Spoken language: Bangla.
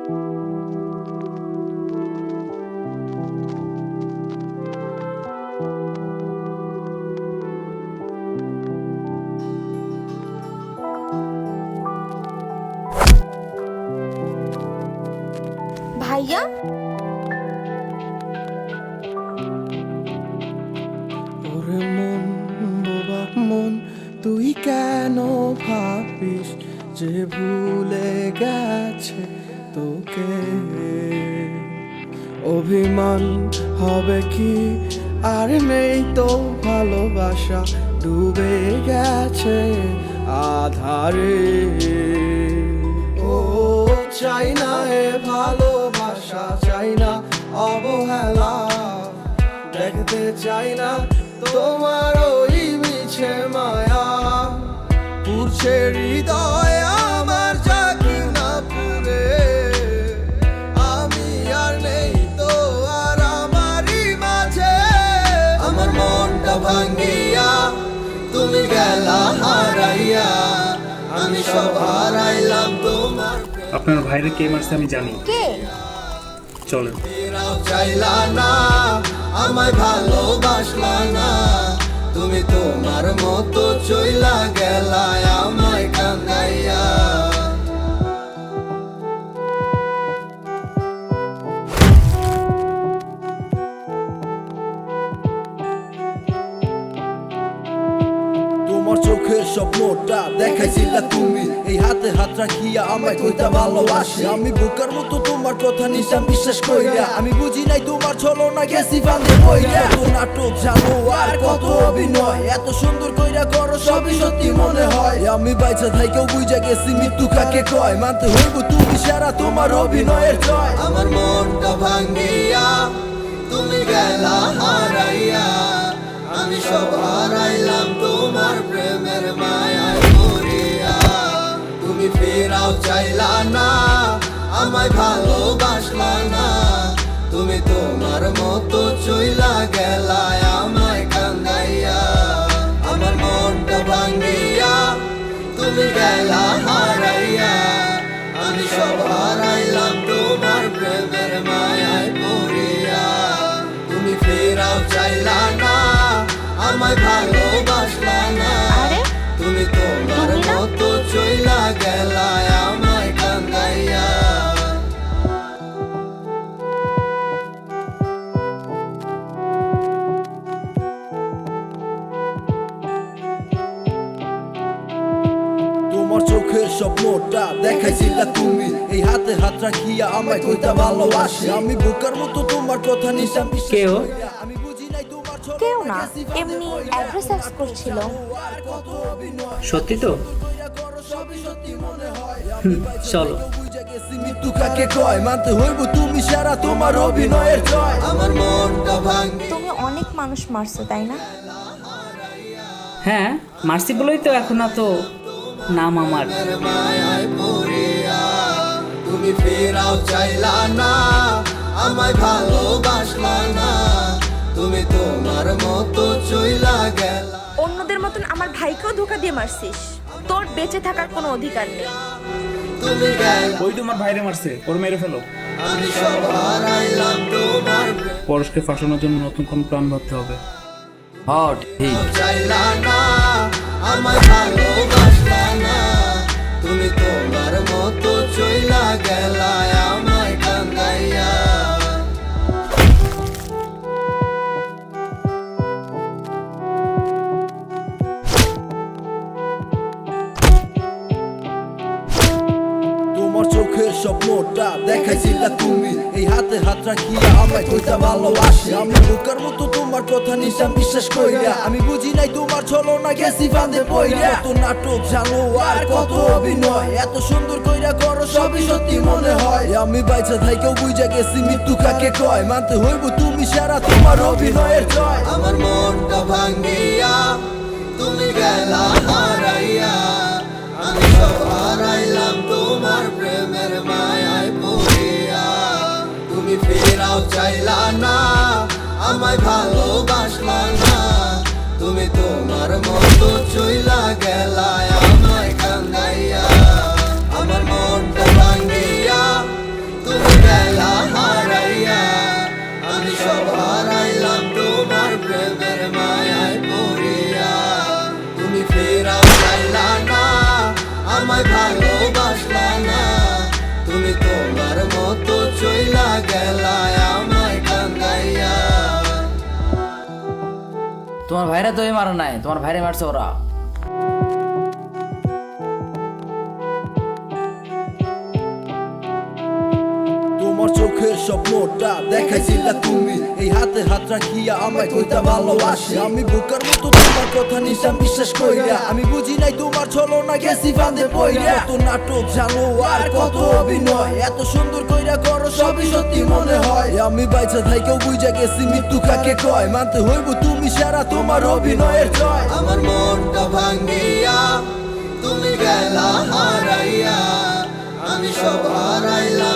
ভাইয়া ওরে মন বোবা মন, তুই কেন ভাবিস যে ভুলে গেছে তোকে? অভিমান হবে কি, আর নেই তো ভালোবাসা, ডুবে গেছে আধারে। ও চাই না এ ভালোবাসা, চাই না অবহেলা, দেখতে চাই না তোমার ওই মিছে মায়া। পুরছে হৃদয় আমার, জাগি না পুরে, আমি আর নেই তো আর আমারই মাঝে। আমার মনটা ভাঙ্গিয়া তুমি গেলা হারাইয়া, আমি সব হারাইলাম তোমার। আপনার ভাইরে কে মারছে আমি জানি। কে? চলেন। ফেরাও চাইলা না, আমায় ভালোবাসলা না, তুমি তোমার মতো চইলা গেলা আমায় কান্দাইয়া। তোমার চোখের স্বপ্নটা দেখাইছিলা তুমি, এই হাতে হাত রাখিয়া আমায় কইতা ভালোবাসি। আমি বোকার মতো তোমার কথা নিশাম বিশ্বাস কইরা, আমি বুঝি নাই তোমার ছলনা গেছি ফান্দে কইরা। কত নাটক জানো আর কত অভিনয়, এত সুন্দর কইরা করো সবই সত্যি মনে হয়। আমি বাইচা থাইকেও বুঝা গেছি মৃত্যু কাকে কয়, মানতে হইব তুমি সারা তোমার অভিনয়ের জয়। আমার মনটা ভাঙ্গিয়া তুমি গেলা হারাইয়া, আমি সব হারাইলাম তোমার প্রেমের মায়ায় পড়িয়া। তুমি ফেরাও চাইলা না, আমায় ভালোবাসলা না, তুমি তোমার মতো চইলা গেলা আমায় কান্দাইয়া। আমার মনটা ভাঙ্গিয়া তুমি গেলা হারাইয়া, আমি সব হারাইলাম তোমার প্রেমের মায়ায় পড়িয়া। তুমি ফেরাও চাইলা না, আমায় ভালোবাসলা না, আরে তুমি তোমার তুমি না? মতো চইলা গেলা আমায় কান্দাইয়া। তোমার চোখের স্বপ্নটা দেখাইছিলা তুমি, এই হাতে হাত রাখিয়া আমায় কইতা ভালোবাসি। আমি বোকার মতো তোমার কথা নিশাম বিশ্বাস কেউ? কইরা, আমি বুঝি নাই তোমার ছলনা কেউ না, গেছি এমনি অ্যাড্রেস এক্স করছিল। আর কত অভিনয়, সত্যি তো? কইরা করো সবই সত্যি মনে হয়। চলো। বুঝা গেছি মৃত্যু কাকে কয়, মানতে হইব তুমি সারা তোমার অভিনয়ের জয়। আমার মনটা ভাঙ্গি তুমি অনেক মানুষ মারছো তাই না? হ্যাঁ মারছি বলেই তো এখন তো নাম আমার। মায়ায় পড়িয়া, তুমি ফেরাও চাইলা না, আমায় ভালোবাসলা না, তুমি তোমার মতো চইলা গেলা। অন্যদের মতন আমার ভাইকেও ধোকা দিয়ে মারছিস, তোর বেঁচে থাকার কোনো অধিকার নেই। তুমি গেলা, ওই তোমার ভাইরে মারছে, ওর মেরে ফেলো। আমি সব হারাইলাম তোমার পরশকে ফাঁসানোর জন্য নতুন কোন প্ল্যান ভাবতে হবে। হ্যাঁ ঠিক। চাইলা না, আমায় ভালোবাসলা না, তুমি তোমার মতো চইলা গেলা আমায় কান্দাইয়া। তোমার চোখের স্বপ্নটা দেখাইছিলা তুমি, এই হাতে হাত রাখিয়া আমায় কইতা ভালোবাসি। আমি বোকার মতো তোমার কথা নিশাম বিশ্বাস কইরা, আমি বুঝি নাই তোমার ছলনা গেছি ফান্দে পইরা। কত নাটক জানো আর কত অভিনয়, এত সুন্দর কইরা করো সবই সত্যি মনে হয়। আমি বাইচা থাইকেও বুঝা গেছি মৃত্যু কাকে কয়, মানতে হইব তুমি সারা তোমার অভিনয়ের জয়। আমার মনটা ভাঙ্গিয়া তুমি গেলা হারাইয়া, আমি সব হারাইলাম তোমার প্রেমের মায়ায় পড়িয়া। তুমি ফেরাও চাইলা না, আমায় ভালোবাসলা না, তুমি তোমার মতো চইলা গেলা আমায় কান্দাইয়া। আমার মনটা ভাঙ্গিয়া তোমার ভাইরা তো এই মারা নাই, তোমার ভাইরে মারছে ওরা। তোমার চোখের স্বপ্নটা দেখাইছিলা তুমি, এই হাতে হাত রাখিয়া আমায় কইতা ভালোবাসি। আমি বোকার মতো তোমার কথা নিশাম বিশ্বাস কইরা, আমি বুঝি নাই তোমার ছলনা গেছি ফাঁদে পইরা। কত নাটক জানো আর কত অভিনয়, এত সুন্দর কইরা করো সবই সত্যি মনে হয়। আমি বাইচা থাইকেও বুঝা গেছি মৃত্যু কাকে কয়, মানতে হইব তুমি সারা তোমার অভিনয়ের জয়। আমার মনটা ভাঙ্গিয়া তুমি গেলা হারাইয়া, আমি সব হারাইলাম।